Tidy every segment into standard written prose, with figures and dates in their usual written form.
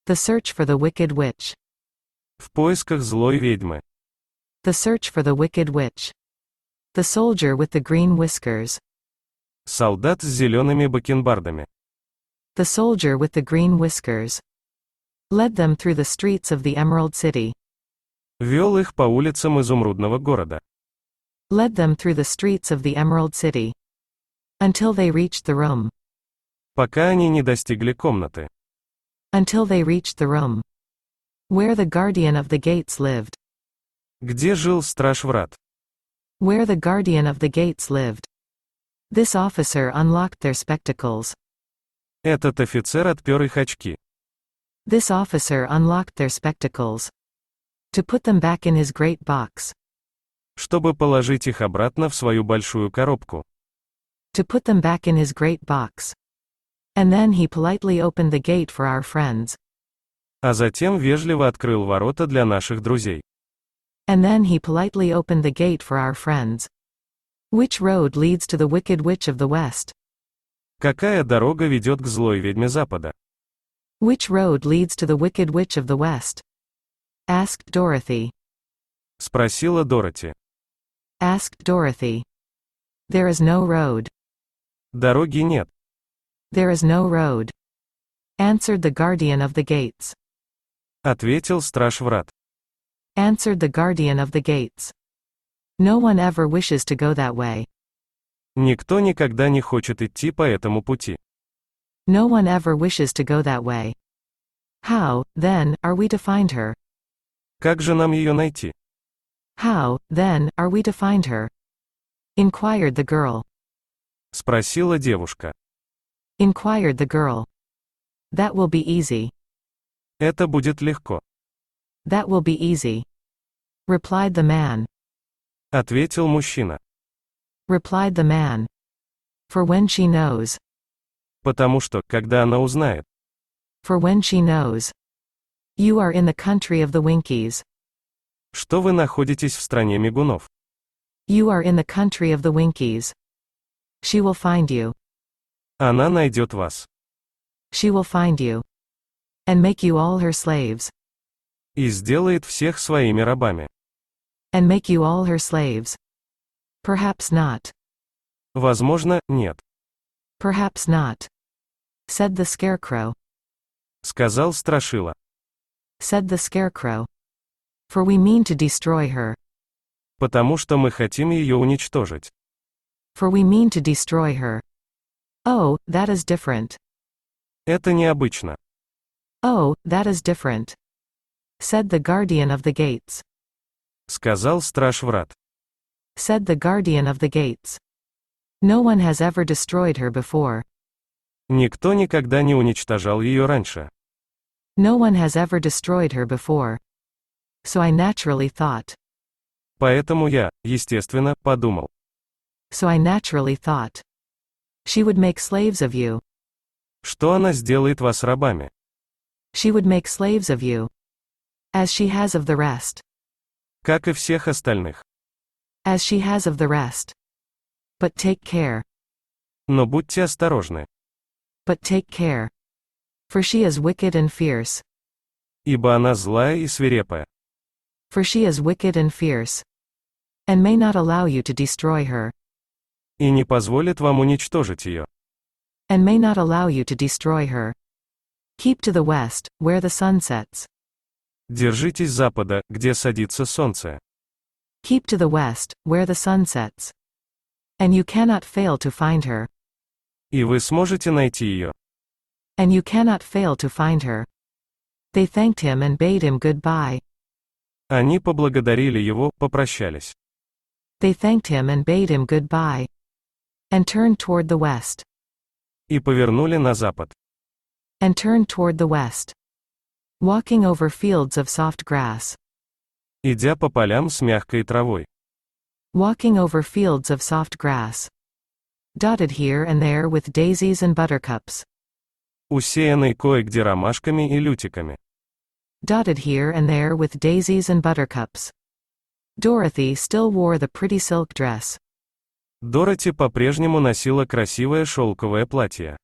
The search for the wicked witch. В поисках злой ведьмы. The search for the wicked witch. The soldier with the green whiskers. Солдат с зелёными бакенбардами. The soldier with the green whiskers. Led them through the streets of the Emerald City. Вёл их по улицам Изумрудного города. Led them through the streets of the Emerald City. Until they reached the room. Пока они не достигли комнаты. Until they reached the room. Where the guardian of the gates lived. Где жил Страж Врат? Where the guardian of the gates lived. This officer unlocked their spectacles. Этот офицер отпер их очки. This officer unlocked their spectacles. To put them back in his great box. Чтобы положить их обратно в свою большую коробку. To put them back in his great box. And then he politely opened the gate for our friends. А затем вежливо открыл ворота для наших друзей. And then he politely opened the gate for our friends. Which road leads to the wicked witch of the west? Какая дорога ведет к злой ведьме Запада? Which road leads to the wicked witch of the west? Asked Dorothy. Спросила Дороти. Asked Dorothy. There is no road. Дороги нет. There is no road. Answered the guardian of the gates. Ответил Страж Врат. Answered the guardian of the gates. No one ever wishes to go that way. Никто никогда не хочет идти по этому пути. No one ever wishes to go that way. How, then, are we to find her? Как же нам ее найти? How, then, are we to find her? Inquired the girl. Спросила девушка. Inquired the girl. That will be easy. Это будет легко. That will be easy. Replied the man. Ответил мужчина. Replied the man. For when she knows. Потому что, когда она узнает. For when she knows. You are in the country of the Winkies. Что вы находитесь в стране мигунов. You are in the country of the Winkies. She will find you. Она найдет вас. She will find you. And make you all her slaves. И сделает всех своими рабами. And make you all her slaves. Perhaps not. Возможно, нет. Perhaps not. Said the Scarecrow. Сказал Страшила. Said the Scarecrow. For we mean to destroy her. Потому что мы хотим ее уничтожить. For we mean to destroy her. Oh, that is different. Это необычно. Oh, that is different. Said the guardian of the gates. Сказал Страж Врат. Said the guardian of the gates. No one has ever destroyed her before. Никто никогда не уничтожал ее раньше. No one has ever destroyed her before. So I naturally thought. Поэтому я, естественно, подумал. So I naturally thought. She would make slaves of you. Что она сделает вас рабами? She would make slaves of you. As she has of the rest. Как и всех остальных. As she has of the rest. But take care. Но будьте осторожны. But take care. For she is wicked and fierce. Ибо она злая и свирепая. For she is wicked and fierce. And may not allow you to destroy her. И не позволит вам уничтожить ее. And may not allow you to destroy her. Keep to the west, where the sun sets. Держитесь запада, где садится солнце. Keep to the west, where the sun sets. And you cannot fail to find her. И вы сможете найти ее. And you cannot fail to find her. They thanked him and bade him goodbye. Они поблагодарили его, попрощались. They thanked him and bade him goodbye. And turned toward the west. И повернули на запад. And turned toward the west. Walking over fields of soft grass. Идя по полям с мягкой травой. Walking over fields of soft grass. Dotted here and there with daisies and buttercups. Усеянный кое-где ромашками и лютиками. Dotted here and there with daisies and buttercups. Dorothy still wore the pretty silk dress. Дороти по-прежнему носила красивое шелковое платье.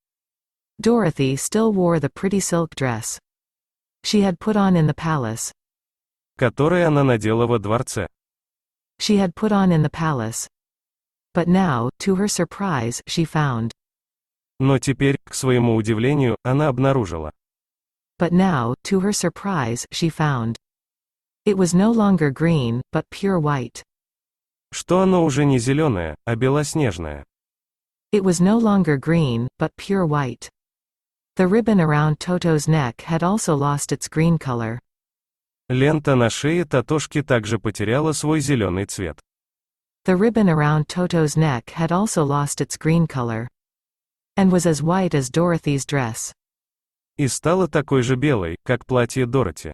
Dorothy still wore the pretty silk dress. She had put on in the palace. которые она надела во дворце. She had put on in the palace. But now, to her surprise, she found. Но теперь, к своему удивлению, она обнаружила. But now, to her surprise, she found. It was no longer green, but pure white. Что оно уже не зеленое, а белоснежное. It was no longer green, but pure white. The ribbon around Toto's neck had also lost its green color. Лента на шее Татошки также потеряла свой зеленый цвет. The ribbon around Toto's neck had also lost its green color. And was as white as Dorothy's dress. И стала такой же белой, как платье Дороти.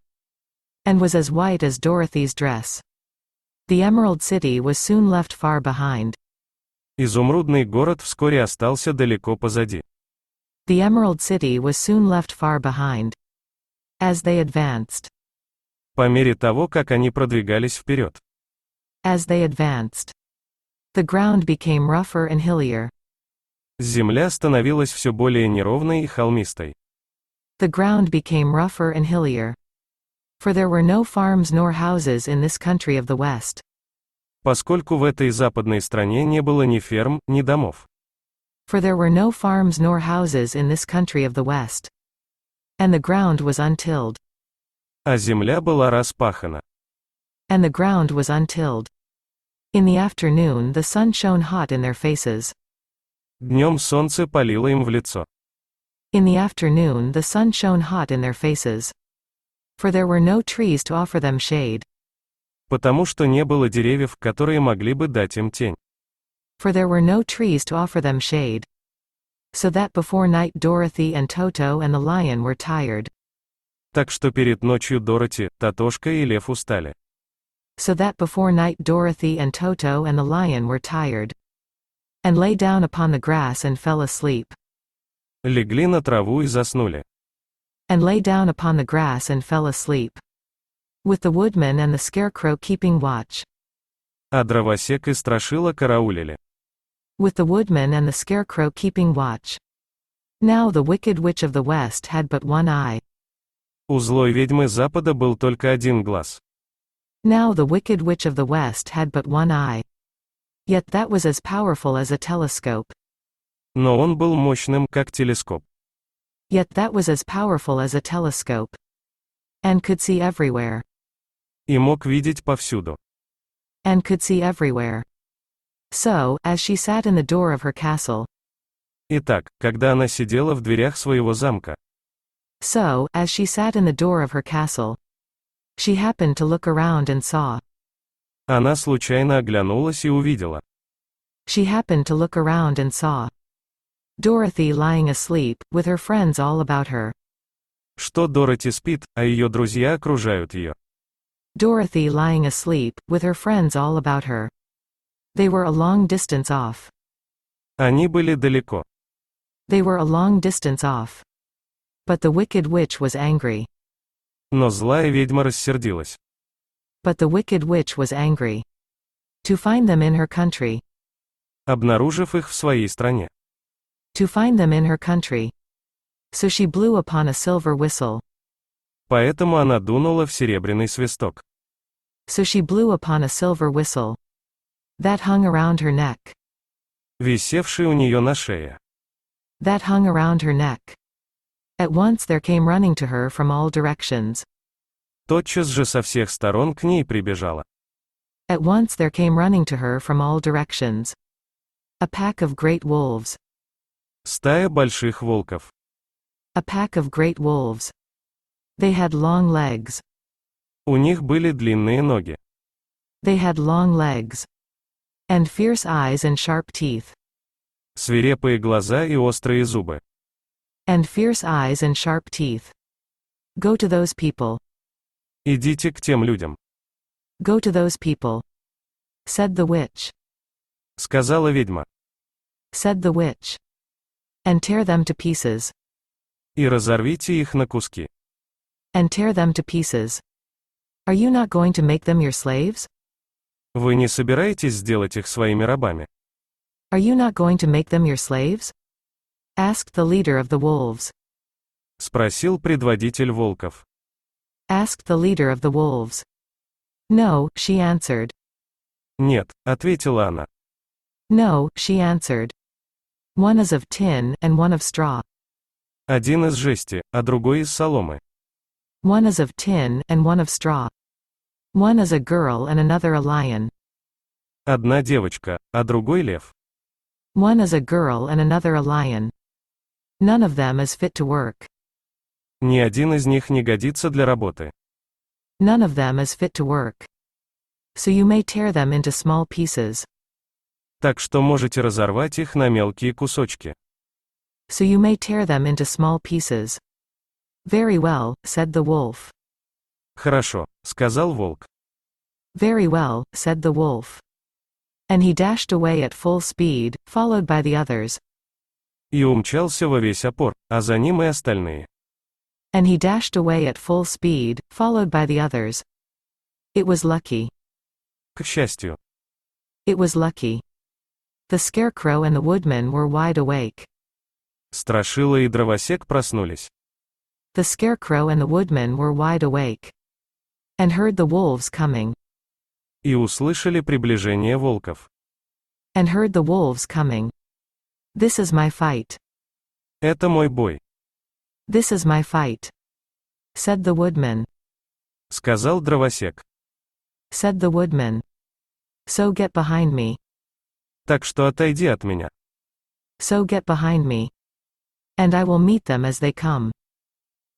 And was as white as Dorothy's dress. The Emerald City was soon left far behind. Изумрудный город вскоре остался далеко позади. The Emerald City was soon left far behind. As they advanced. По мере того, как они продвигались вперед. As they advanced. The ground became rougher and hillier. Земля становилась все более неровной и холмистой. The ground became rougher and hillier. For there were no farms nor houses in this country of the West. Поскольку в этой западной стране не было ни ферм, ни домов. For there were no farms nor houses in this country of the West. And the ground was untilled. А земля была распахана. And the ground was untilled. In the afternoon the sun shone hot in their faces. Днем солнце палило им в лицо. In the afternoon the sun shone hot in their faces. For there were no trees to offer them shade. Потому что не было деревьев, которые могли бы дать им тень. For there were no trees to offer them shade. So that before night Dorothy and Toto and the lion were tired. Так что перед ночью Дороти, Татошка и Лев устали. So that before night Dorothy and Toto and the lion were tired. And lay down upon the grass and fell asleep. Легли на траву и заснули. And lay down upon the grass and fell asleep. With the woodman and the Scarecrow keeping watch. А дровосек и страшила караулили. With the woodman and the Scarecrow keeping watch. Now the wicked witch of the West had but one eye. У злой ведьмы Запада был только один глаз. Now the wicked witch of the West had but one eye. Yet that was as powerful as a telescope. Но он был мощным, как телескоп. Yet that was as powerful as a telescope. And could see everywhere. И мог видеть повсюду. And could see everywhere. So, as she sat in the door of her castle. Итак, когда она сидела в дверях своего замка. So, as she sat in the door of her castle. She happened to look around and saw. Она случайно оглянулась и увидела. She happened to look around and saw. Dorothy lying asleep, with her friends all about her. Что Дороти спит, а ее друзья окружают ее. Dorothy lying asleep, with her friends all about her. They were a long distance off. Они были далеко. They were a long distance off. But the wicked witch was angry. Но злая ведьма рассердилась. But the wicked witch was angry. To find them in her country. Обнаружив их в своей стране. To find them in her country. So she blew upon a silver whistle. Поэтому она дунула в серебряный свисток. So she blew upon a silver whistle. That hung around her neck. Висевший у нее на шее. That hung around her neck. At once there came running to her from all directions. Тотчас же со всех сторон к ней прибежала. At once there came running to her from all directions. A pack of great wolves. Стая больших волков. A pack of great wolves. They had long legs. У них были длинные ноги. They had long legs. And fierce eyes and sharp teeth. Свирепые глаза и острые зубы. And fierce eyes and sharp teeth. Go to those people. Идите к тем людям. Go to those people. Said the witch. Сказала ведьма. Said the witch. And tear them to pieces. И разорвите их на куски. And tear them to pieces. Are you not going to make them your slaves? Вы не собираетесь сделать их своими рабами? Are you not going to make them your slaves? Asked the leader of the wolves. Спросил предводитель волков. asked the leader of the wolves. No, she answered. Нет, ответила она. No, she answered. One is of tin, and one of straw. Один из жести, а другой из соломы. One is of tin, and one of straw. One is a girl and another a lion. Одна девочка, а другой лев. One is a girl and another a lion. None of them is fit to work. Ни один из них не годится для работы. None of them is fit to work. So you may tear them into small pieces. Так что можете разорвать их на мелкие кусочки. So you may tear them into small pieces. Very well, said the wolf. Хорошо, сказал волк. Very well, said the wolf. And he dashed away at full speed, followed by the others. И умчался во весь опор, а за ним и остальные. And he dashed away at full speed, followed by the others. It was lucky. К счастью. It was lucky. The Scarecrow and the Woodman were wide awake. Страшила и дровосек проснулись. The Scarecrow and the Woodman were wide awake. And heard the wolves coming. И услышали приближение волков. And heard the wolves coming. This is my fight. Это мой бой. This is my fight. Said the Woodman. Сказал дровосек. Said the Woodman. So get behind me. Так что отойди от меня. So get behind me. And I will meet them as they come.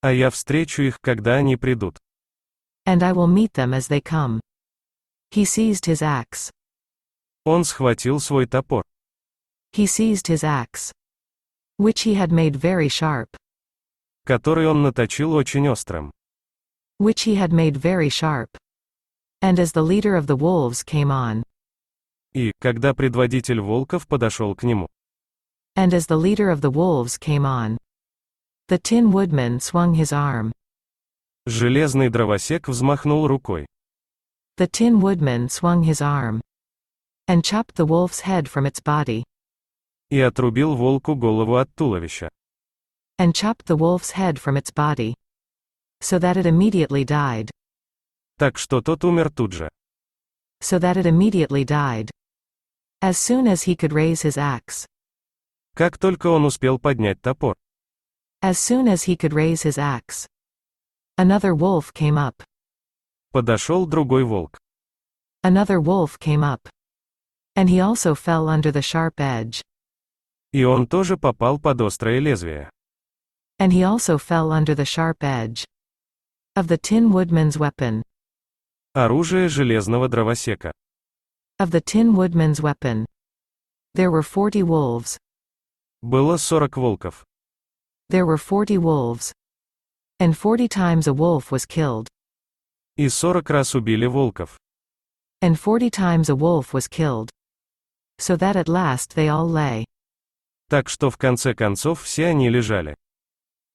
А я встречу их, когда они придут. And I will meet them as they come. He seized his axe. Он схватил свой топор. He seized his axe. Which he had made very sharp. Который он наточил очень острым. Which he had made very sharp. And as the leader of the wolves came on. И, когда предводитель волков подошел к нему. And as the leader of the wolves came on. The Tin Woodman swung his arm. Железный дровосек взмахнул рукой. The Tin Woodman swung his arm. And chopped the wolf's head from its body. И отрубил волку голову от туловища. And chopped the wolf's head from its body. So that it immediately died. Так что тот умер тут же. So that it immediately died. As soon as he could raise his axe. Как только он успел поднять топор. As soon as he could raise his axe. Another wolf came up. Подошел другой волк. Another wolf came up. And he also fell under the sharp edge. И он тоже попал под острое лезвие. And he also fell under the sharp edge. Of the Tin Woodman's weapon. Оружие железного дровосека. Of the Tin Woodman's weapon. There were 40 wolves. Было 40 волков. There were 40 wolves. And 40 times a wolf was killed. И 40 раз убили волков. And 40 times a wolf was killed. So that at last they all lay. Так что в конце концов все они лежали.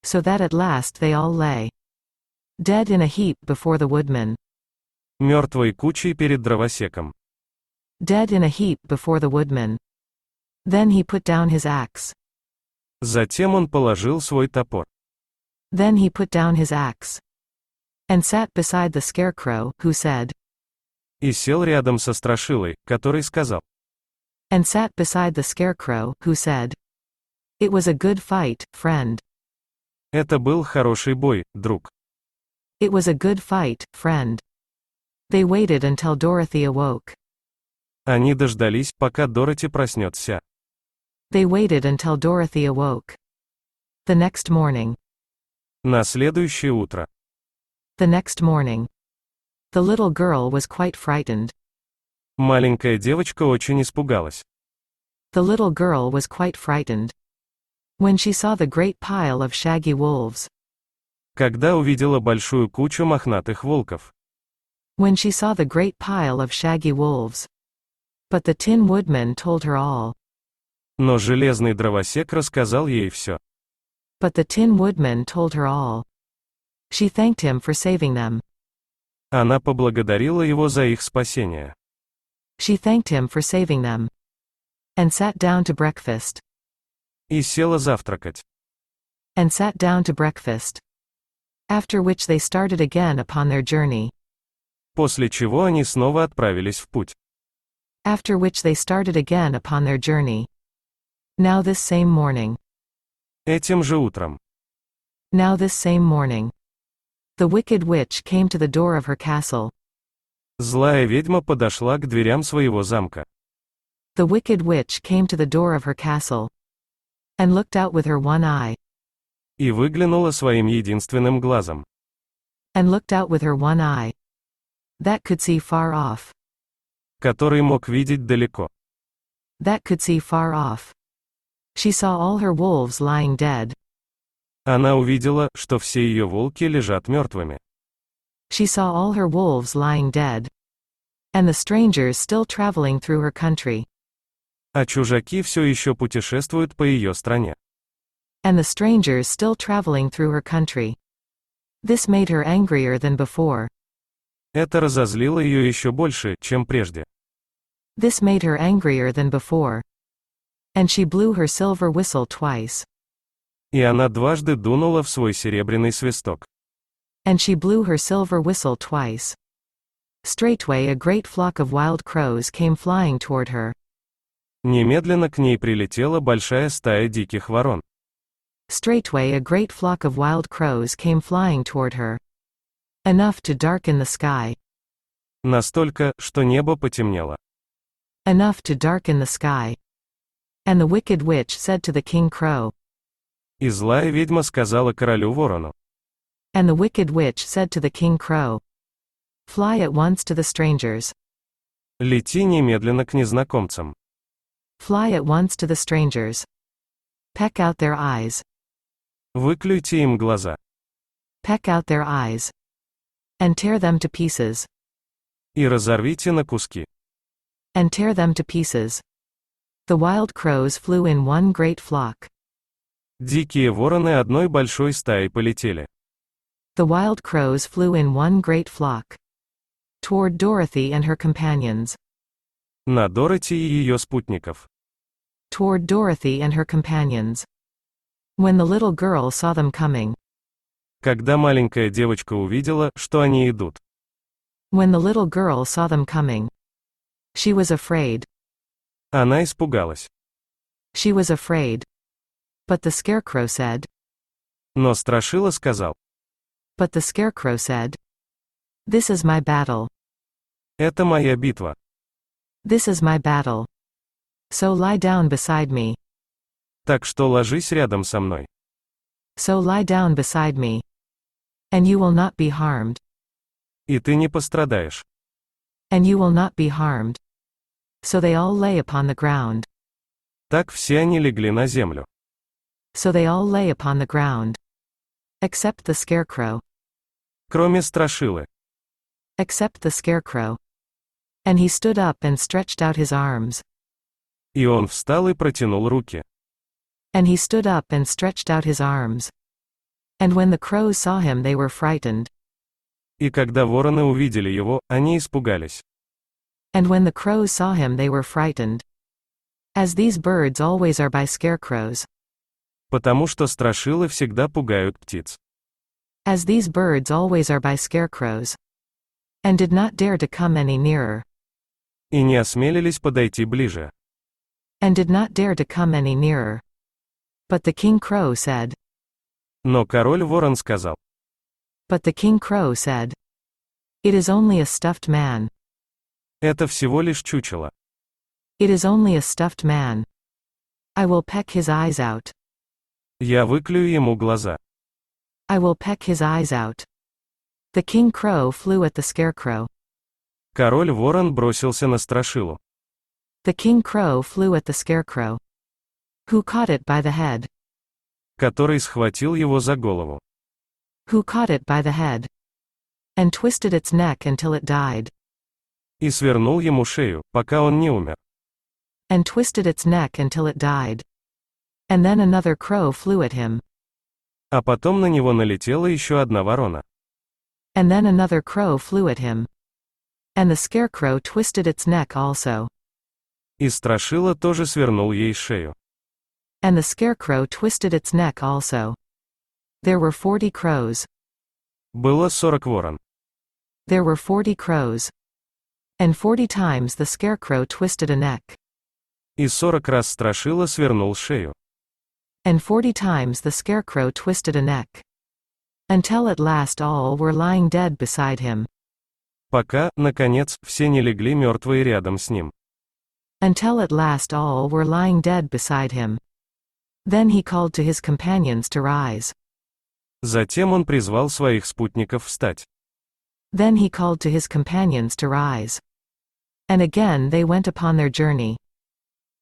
So that at last they all lay. Dead in a heap before the woodman. Мертвой кучей перед дровосеком. Dead in a heap before the woodman. Then he put down his axe. Затем он положил свой топор. Then he put down his axe. And sat beside the Scarecrow, who said. И сел рядом со Страшилой, который сказал. And sat beside the Scarecrow, who said. It was a good fight, friend. Это был хороший бой, друг. It was a good fight, friend. They waited until Dorothy awoke. Они дождались, пока Дороти проснется. They waited until Dorothy awoke. The next morning. На следующее утро. The next morning. The little girl was quite frightened. Маленькая девочка очень испугалась. The little girl was quite frightened. When she saw the great pile of shaggy wolves. Когда увидела большую кучу мохнатых волков. When she saw the great pile of shaggy wolves. But the Tin Woodman told her all. Но железный дровосек рассказал ей все. But the Tin Woodman told her all. She thanked him for saving them. Она поблагодарила его за их спасение. She thanked him for saving them. And sat down to breakfast. И села завтракать. And sat down to breakfast. After which they started again upon their journey. После чего они снова отправились в путь. After which they started again upon their journey. Now this same morning. Этим же утром. Now this same morning. The wicked witch came to the door of her castle. Злая ведьма подошла к дверям своего замка. The wicked witch came to the door of her castle. And looked out with her one eye. И выглянула своим единственным глазом. And looked out with her one eye. That could see far off. Который мог видеть далеко. That could see far off. She saw all her wolves lying dead. Она увидела, что все ее волки лежат мертвыми. She saw all her wolves lying dead. And the strangers still traveling through her country. А чужаки все еще путешествуют по ее стране. And the strangers still traveling through her country. This made her angrier than before. Это разозлило ее еще больше, чем прежде. This made her angrier than before. And she blew her silver whistle twice. И она дважды дунула в свой серебряный свисток. And she blew her silver whistle twice. Straightway a great flock of wild crows came flying toward her. Немедленно к ней прилетела большая стая диких ворон. Straightway a great flock of wild crows came flying toward her. Enough to darken the sky. Настолько, что небо потемнело. Enough to darken the sky. And the wicked witch said to the king crow. И злая ведьма сказала королю ворону. And the wicked witch said to the king crow. Fly at once to the strangers. Лети немедленно к незнакомцам. Fly at once to the strangers. Peck out their eyes. Выклюйте им глаза. Peck out their eyes. And tear them to pieces. И разорвите на куски. And tear them to pieces. The wild crows flew in one great flock. Дикие вороны одной большой стаей полетели. The wild crows flew in one great flock. Toward Dorothy and her companions. На Дороти и ее спутников. Toward Dorothy and her companions. When the little girl saw them coming. Когда маленькая девочка увидела, что они идут. When the little girl saw them coming. She was afraid. Она испугалась. She was afraid. But the Scarecrow said. Но Страшила сказал. But the Scarecrow said. This is my battle. Это моя битва. This is my battle. So lie down beside me. Так что ложись рядом со мной. So lie down beside me. And you will not be harmed. И ты не пострадаешь. And you will not be harmed. So they all lay upon the ground. Так все они легли на землю. So they all lay upon the ground. Except the Scarecrow. Кроме Страшилы. Except the Scarecrow. And he stood up and stretched out his arms. И он встал и протянул руки. And he stood up and stretched out his arms. And when the crows saw him they were frightened. И когда вороны увидели его, они испугались. And when the crows saw him they were frightened. As these birds always are by scarecrows. Потому что страшилы всегда пугают птиц. As these birds always are by scarecrows. And did not dare to come any nearer. И не осмелились подойти ближе. And did not dare to come any nearer. But the king crow said. Но король ворон сказал. But the king crow said. It is only a stuffed man. Это всего лишь чучело. It is only a stuffed man. I will peck his eyes out. Я выклюю ему глаза. I will peck his eyes out. The king crow flew at the scarecrow. Король ворон бросился на страшилу. The king crow flew at the scarecrow. Who caught it by the head. Который схватил его за голову. Who caught it by the head. And twisted its neck until it died. И свернул ему шею, пока он не умер. And twisted its neck until it died. And then another crow flew at him. А потом на него налетела еще одна ворона. And then another crow flew at him. And the scarecrow twisted its neck also. И страшила тоже свернул ей шею. And the scarecrow twisted its neck also. There were 40 crows. Было 40 ворон. There were 40 crows. And 40 times the Scarecrow twisted a neck. И 40 раз страшила свернул шею. And 40 times the Scarecrow twisted a neck. Until at last all were lying dead beside him. Пока, наконец, все не легли мертвые рядом с ним. Until at last all were lying dead beside him. Then he called to his companions to rise. Затем он призвал своих спутников встать. Then he called to his companions to rise. And again they went upon their journey.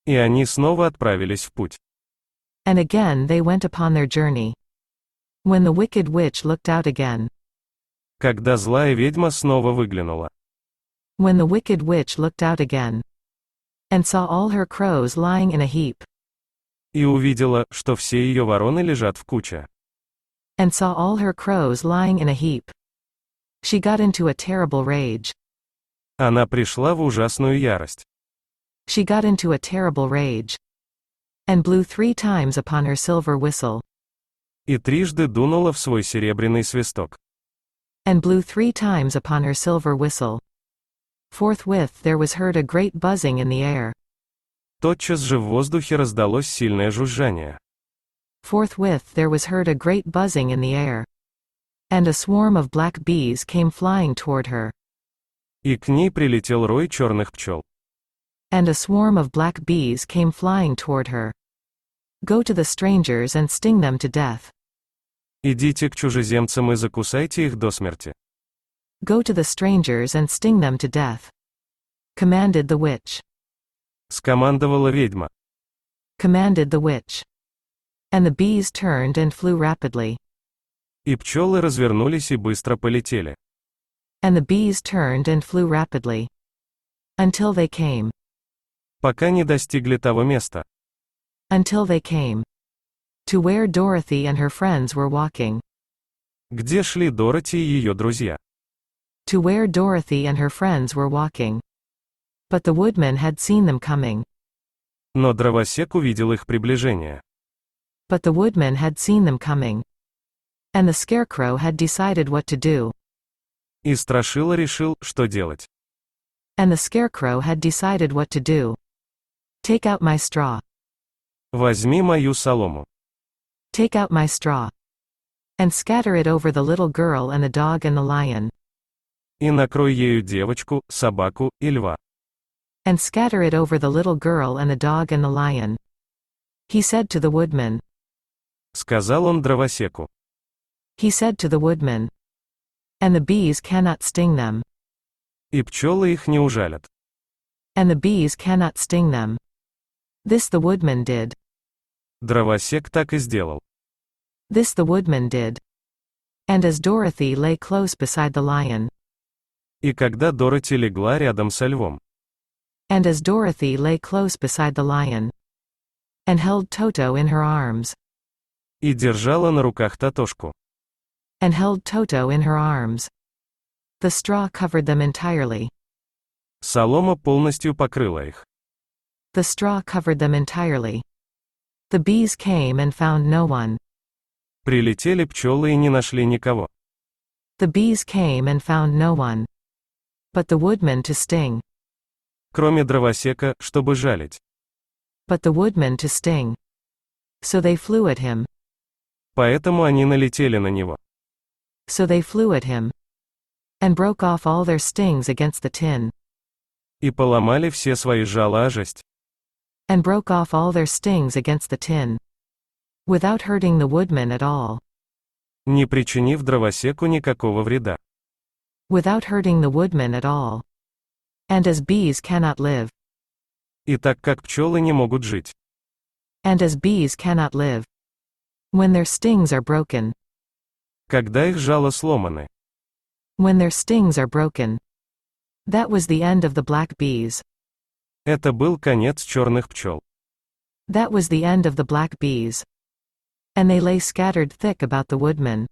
И они снова отправились в путь. And again they went upon their journey. When the wicked witch looked out again. Когда злая ведьма снова выглянула. When the wicked witch looked out again. And saw all her crows lying in a heap. И увидела, что все ее вороны лежат в куче. And saw all her crows lying in a heap. She got into a terrible rage. Она пришла в ужасную ярость. She got into a terrible rage. And blew 3 times upon her silver whistle. И трижды дунула в свой серебряный свисток. And blew 3 times upon her silver whistle. Forthwith there was heard a great buzzing in the air. Тотчас же в воздухе раздалось сильное жужжание. Forthwith there was heard a great buzzing in the air. And a swarm of black bees came flying toward her. И к ней прилетел рой черных пчел. And a swarm of black bees came flying toward her. Go to the strangers and sting them to death. Идите к чужеземцам и закусайте их до смерти. Go to the strangers and sting them to death. Commanded the witch. Скомандовала ведьма. Commanded the witch. And the bees turned and flew rapidly. И пчелы развернулись и быстро полетели. And the bees turned and flew rapidly. Until they came. Пока не достигли того места. Until they came. To where Dorothy and her friends were walking. Где шли Дороти и ее друзья. To where Dorothy and her friends were walking. But the woodman had seen them coming. Но дровосек увидел их приближение. But the woodman had seen them coming. And the Scarecrow had decided what to do. И страшила решил, что делать. And the Scarecrow had decided what to do. Take out my straw. Возьми мою солому. Take out my straw. And scatter it over the little girl and the dog and the lion. И накрой ею девочку, собаку и льва. And scatter it over the little girl and the dog and the lion. He said to the woodman. Сказал он дровосеку. He said to the woodman. And the bees cannot sting them. И пчелы их не ужалят. And the bees cannot sting them. This the woodman did. Дровосек так и сделал. This the woodman did. And as Dorothy lay close beside the lion. И когда Дороти легла рядом со львом. And as Dorothy lay close beside the lion. And held Toto in her arms. И держала на руках Татошку. And held Toto in her arms. The straw covered them entirely. Солома полностью покрыла их. The straw covered them entirely. The bees came and found no one. Прилетели пчелы и не нашли никого. The bees came and found no one. But the woodman to sting. Кроме дровосека, чтобы жалить. But the woodman to sting. So they flew at him. Поэтому они налетели на него. So they flew at him. And broke off all their stings against the tin. И поломали все свои жала о жесть. And broke off all their stings against the tin. Without hurting the woodman at all. Не причинив дровосеку никакого вреда. Without hurting the woodman at all. And as bees cannot live. И так как пчелы не могут жить. And as bees cannot live. When their stings are broken. Когда их жало сломаны. When their stings are broken. That was the end of the black bees. Это был конец черных пчел. That was the end of the black bees. And they lay scattered thick about the woodman.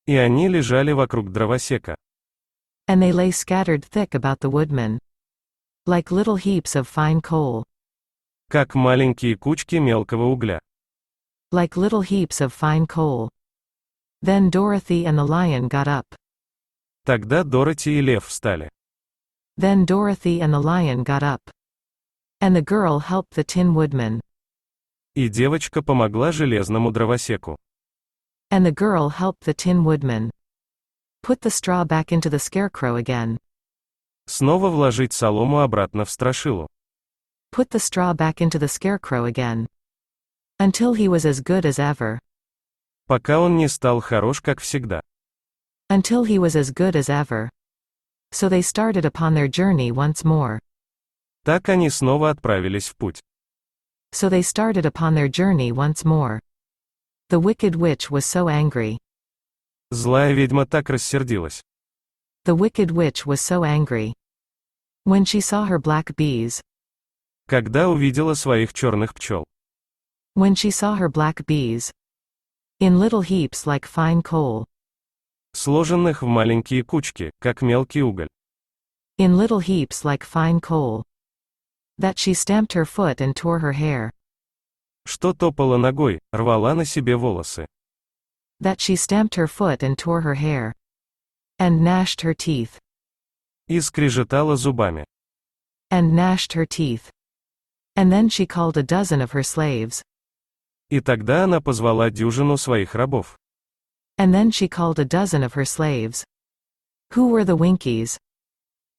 И они лежали вокруг дровосека. And they lay scattered thick about the woodman. Like little heaps of fine coal. Как маленькие кучки мелкого угля. Like little heaps of fine coal. Then Dorothy and the lion got up. Тогда Дороти и Лев встали. Then Dorothy and the lion got up. And the girl helped the Tin Woodman. И девочка помогла железному дровосеку. And the girl helped the Tin Woodman. Put the straw back into the Scarecrow again. Снова вложить солому обратно в страшилу. Put the straw back into the Scarecrow again. Until he was as good as ever. Пока он не стал хорош, как всегда. Until he was as good as ever. So they started upon their journey once more. Так они снова отправились в путь. So they started upon their journey once more. The wicked witch was so angry. Злая ведьма так рассердилась. The wicked witch was so angry. When she saw her black bees. Когда увидела своих черных пчел. When she saw her black bees. In little heaps like fine coal. Сложенных в маленькие кучки, как мелкий уголь. In little heaps like fine coal. That she stamped her foot and tore her hair. Что топала ногой, рвала на себе волосы. That she stamped her foot and tore her hair. And gnashed her teeth. И скрежетала зубами. And gnashed her teeth. And then she called a dozen of her slaves. И тогда она позвала дюжину своих рабов. And then she called a dozen of her slaves. Who were the Winkies?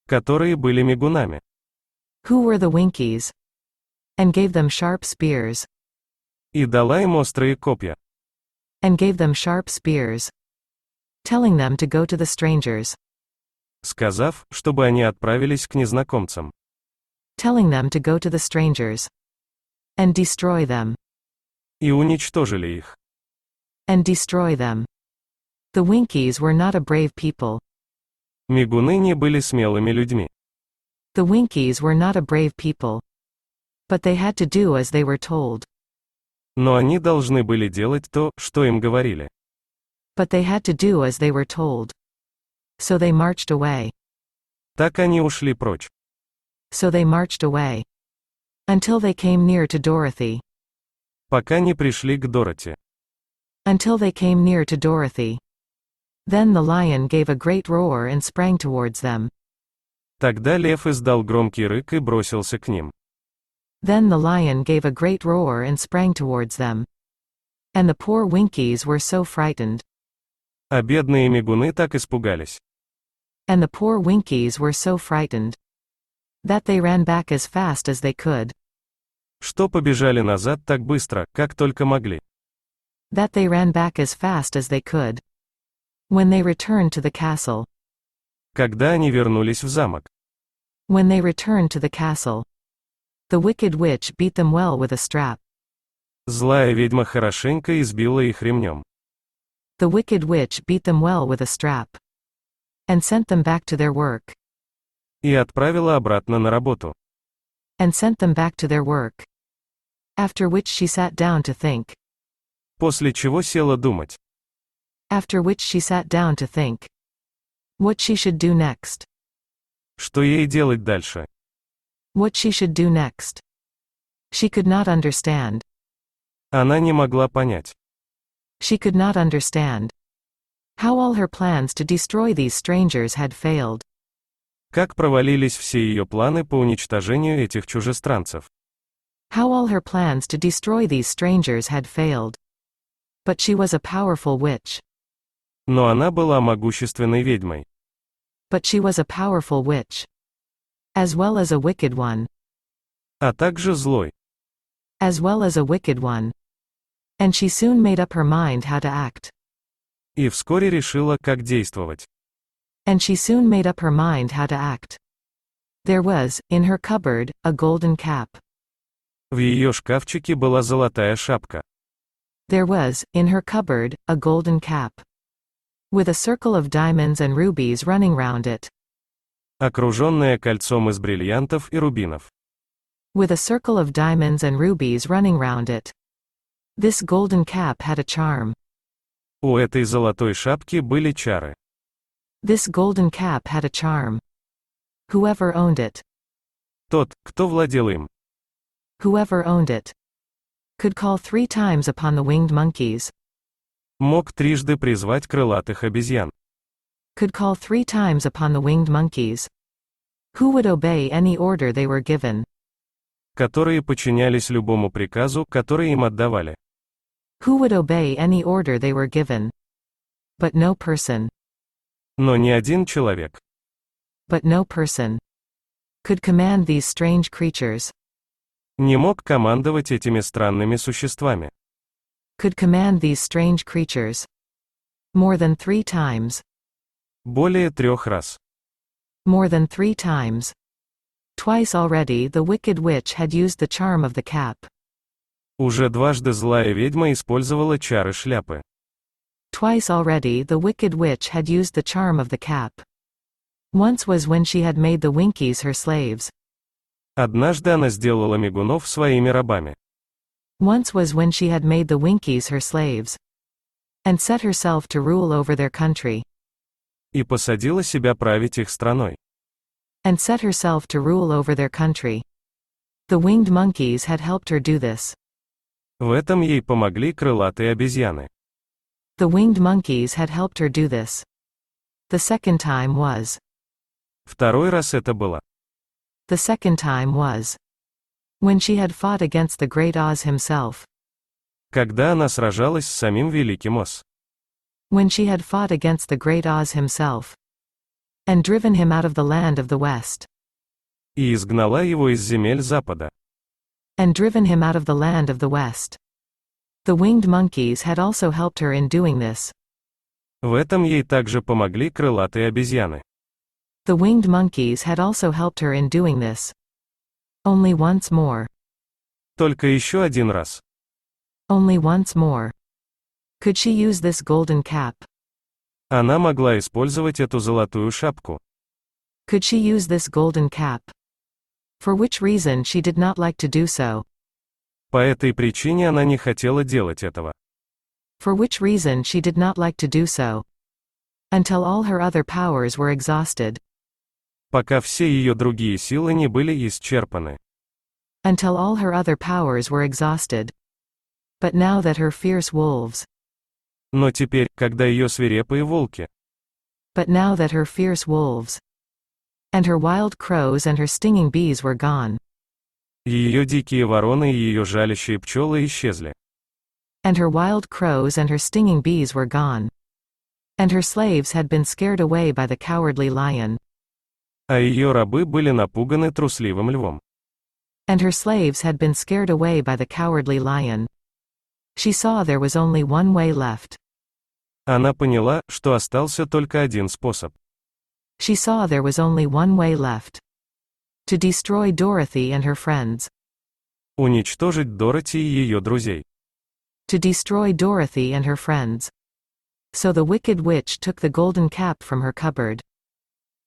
Которые были мигунами. Who were the Winkies? And gave them sharp spears. И дала им острые копья. And gave them sharp spears. Telling them to go to the strangers. Сказав, чтобы они отправились к незнакомцам. Telling them to go to the strangers. And destroy them. И уничтожили их. And destroy them. The Winkies were not a brave people. Мигуны не были смелыми людьми. The Winkies were not a brave people. But they had to do as they were told. Но они должны были делать то, что им говорили. But they had to do as they were told. So they marched away. Так они ушли прочь. So they marched away. Until they came near to Dorothy. Пока не пришли к Дороти. Until they came near to Dorothy. Then the lion gave a great roar and sprang towards them. Тогда лев издал громкий рык и бросился к ним. Then the lion gave a great roar and sprang towards them. And the poor Winkies were so frightened. А бедные мигуны так испугались. And the poor Winkies were so frightened. That they ran back as fast as they could. Что побежали назад так быстро, как только могли. That they ran back as fast as they could. When they returned to the castle. Когда они вернулись в замок. When they returned to the castle. The wicked witch beat them well with a strap. Злая ведьма хорошенько избила их ремнем. The wicked witch beat them well with a strap. And sent them back to their work. И отправила обратно на работу. And sent them back to their work. After which she sat down to think. После чего села думать. After which she sat down to think. What she should do next. Что ей делать дальше? What she should do next. She could not understand. Она не могла понять. She could not understand. How all her plans to destroy these strangers had failed. Как провалились все ее планы по уничтожению этих чужестранцев. How all her plans to destroy these strangers had failed. But she was a powerful witch. Но она была могущественной ведьмой. But she was a powerful witch. As well as a wicked one. А также злой. As well as a wicked one. And she soon made up her mind how to act. И вскоре решила, как действовать. And she soon made up her mind how to act. There was, in her cupboard, a golden cap. В ее шкафчике была золотая шапка. There was, in her cupboard, a golden cap. With a circle of diamonds and rubies running round it. Окруженная кольцом из бриллиантов и рубинов. With a circle of diamonds and rubies running round it. This golden cap had a charm. У этой золотой шапки были чары. This golden cap had a charm. Whoever owned it. Тот, кто владел им. Whoever owned it. Could call 3 times upon the winged monkeys. Мог трижды призвать крылатых обезьян. Could call 3 times upon the winged monkeys. Who would obey any order they were given. Которые подчинялись любому приказу, который им отдавали. Who would obey any order they were given. But no person. Но ни один человек. But no person. Could command these strange creatures. Не мог командовать этими странными существами. Could command these strange creatures. More than 3 times. Более 3 раз. More than 3 times. Twice already the wicked witch had used the charm of the cap. Уже дважды злая ведьма использовала чары шляпы. Twice already the wicked witch had used the charm of the cap. Once was when she had made the winkies her slaves. Однажды она сделала мигунов своими рабами. Once was when she had made the winkies her slaves. And set herself to rule over their country. И посадила себя править их страной. And set herself to rule over their country. The winged monkeys had helped her do this. В этом ей помогли крылатые обезьяны. The winged monkeys had helped her do this. The second time was. Второй раз это было. The second time was. When she had fought against the great Oz himself. Когда она сражалась с самим великим Оз. When she had fought against the great Oz himself. And driven him out of the land of the west. И изгнала его из земель Запада. And driven him out of the land of the west. The winged monkeys had also helped her in doing this. В этом ей также помогли крылатые обезьяны. The winged monkeys had also helped her in doing this. Only once more. Только еще один раз. Only once more. Could she use this golden cap? Она могла использовать эту золотую шапку. Could she use this golden cap? For which reason she did not like to do so. По этой причине она не хотела делать этого. For which reason she did not like to do so. Until all her other powers were exhausted. Пока все ее другие силы не были исчерпаны. Until all her other powers were exhausted. But now that her fierce wolves. Но теперь, когда ее свирепые волки. But now that her fierce wolves. And her wild crows and her stinging bees were gone. Ее дикие вороны и ее жалящие пчелы исчезли. And her wild crows and her stinging bees were gone. And her slaves had been scared away by the cowardly lion. А ее рабы были напуганы трусливым львом. And her slaves had been scared away by the cowardly lion. She saw there was only one way left. Она поняла, что остался только один способ. She saw there was only one way left. To destroy Dorothy and her friends. Уничтожить Дороти и ее друзей. To destroy Dorothy and her friends. So the wicked witch took the golden cap from her cupboard.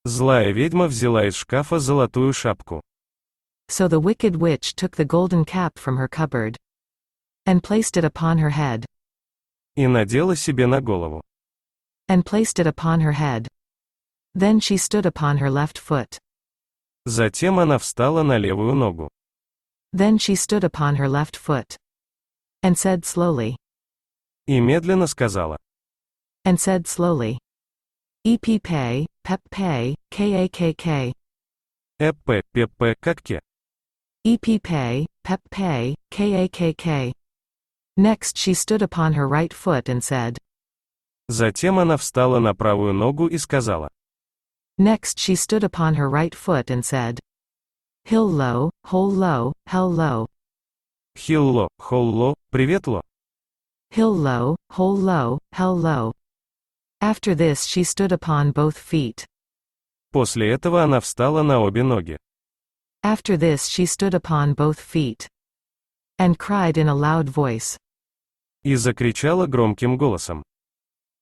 Злая ведьма взяла из шкафа золотую шапку. So the wicked witch took the golden cap from her cupboard. And placed it upon her head. И надела себе на голову. And placed it upon her head. Then she stood upon her left foot. Затем она встала на левую ногу. Then she stood upon her left foot. And said slowly. И медленно сказала. And said slowly. Ep pay, pep pay, kakk. Эппе, пеппе, какке. Ep pay, pep pay, kakk. Next she stood upon her right foot and said. Затем она встала на правую ногу и сказала. Next she stood upon her right foot and said. Hill low, hole low, hell low. Хилло, холло, приветло. Hill low, hole low, hell low. After this she stood upon both feet. После этого она встала на обе ноги. After this she stood upon both feet. And cried in a loud voice. И закричала громким голосом.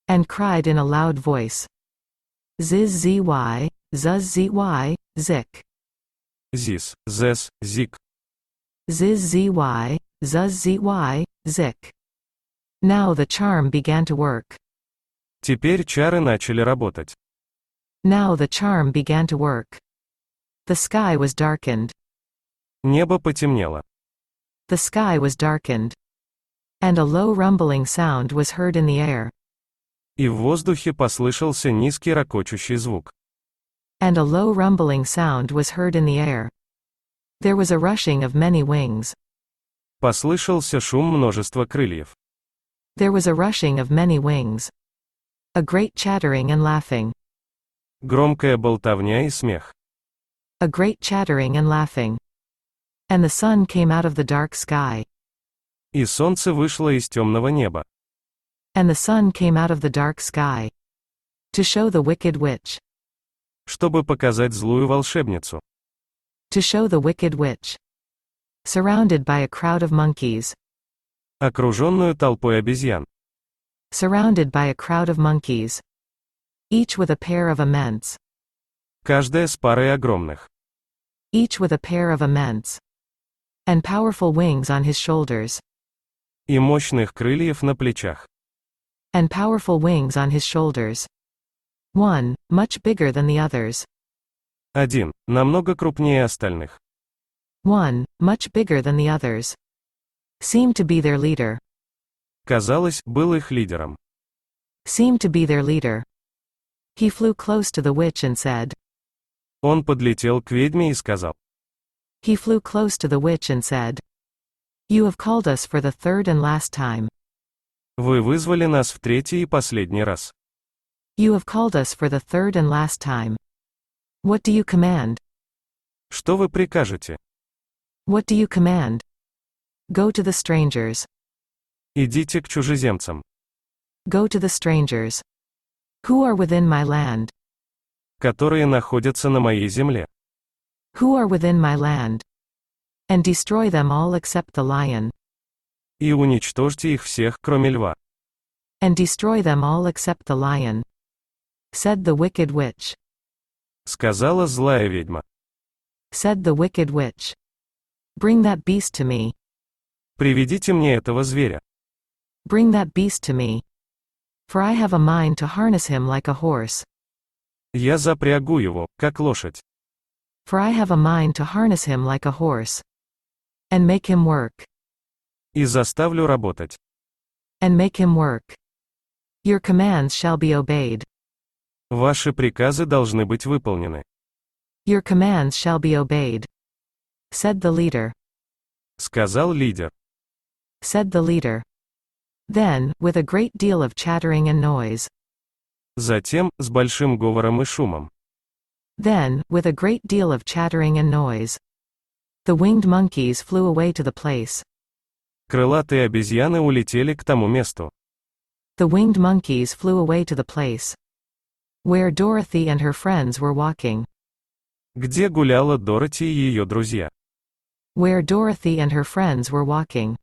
And cried in a loud voice. Ziz zy, zuz zy, zik. Зис, зес, зик. Ziz zy, zuz zy, zik. Now the charm began to work. Теперь чары начали работать. Now the charm began to work. The sky was darkened. Небо потемнело. The sky was darkened. And a low rumbling sound was heard in the air. И в воздухе послышался низкий ракочущий звук. And a low rumbling sound was heard in the air. There was a rushing of many wings. Послышался шум множества крыльев. There was a rushing of many wings. A great chattering and laughing. Громкая болтовня и смех. A great chattering and laughing. And the sun came out of the dark sky. И солнце вышло из темного неба. And the sun came out of the dark sky. To show the wicked witch. Чтобы показать злую волшебницу. To show the wicked witch. Surrounded by a crowd of monkeys. Окруженную толпой обезьян. Surrounded by a crowd of monkeys. Each with a pair of immense. Каждая с парой огромных. Each with a pair of immense. And powerful wings on his shoulders. И мощных крыльев на плечах. And powerful wings on his shoulders. One, much bigger than the others. Один, намного крупнее остальных. One, much bigger than the others. Seemed to be their leader. Казалось, был их лидером. Seemed to be their leader. He flew close to the witch and said. Он подлетел к ведьме и сказал. He flew close to the witch and said. You have called us for the third and last time. Вы вызвали нас в третий и последний раз. You have called us for the third and last time. What do you command? Что вы прикажете? What do you command? Go to the strangers. Идите к чужеземцам. Go to the strangers. Who are within my land? Которые находятся на моей земле. Who are within my land? And destroy them all except the lion. И уничтожьте их всех, кроме льва. And destroy them all except the lion. Said the wicked witch. Сказала злая ведьма. Said the wicked witch. Bring that beast to me. Приведите мне этого зверя. Bring that beast to me. For I have a mind to harness him like a horse. Я запрягу его, как лошадь. For I have a mind to harness him like a horse. And make him work. И заставлю работать. And make him work. Your commands shall be obeyed. Ваши приказы должны быть выполнены. Your commands shall be obeyed. Said the leader. Сказал лидер. Said the leader. Then, with a great deal of chattering and noise. Затем, с большим говором и шумом. Then, with a great deal of chattering and noise. The winged monkeys flew away to the place. Крылатые обезьяны улетели к тому месту. The winged monkeys flew away to the place. Where Dorothy and her friends were walking. Где гуляла Дороти и ее друзья. Where Dorothy and her friends were walking.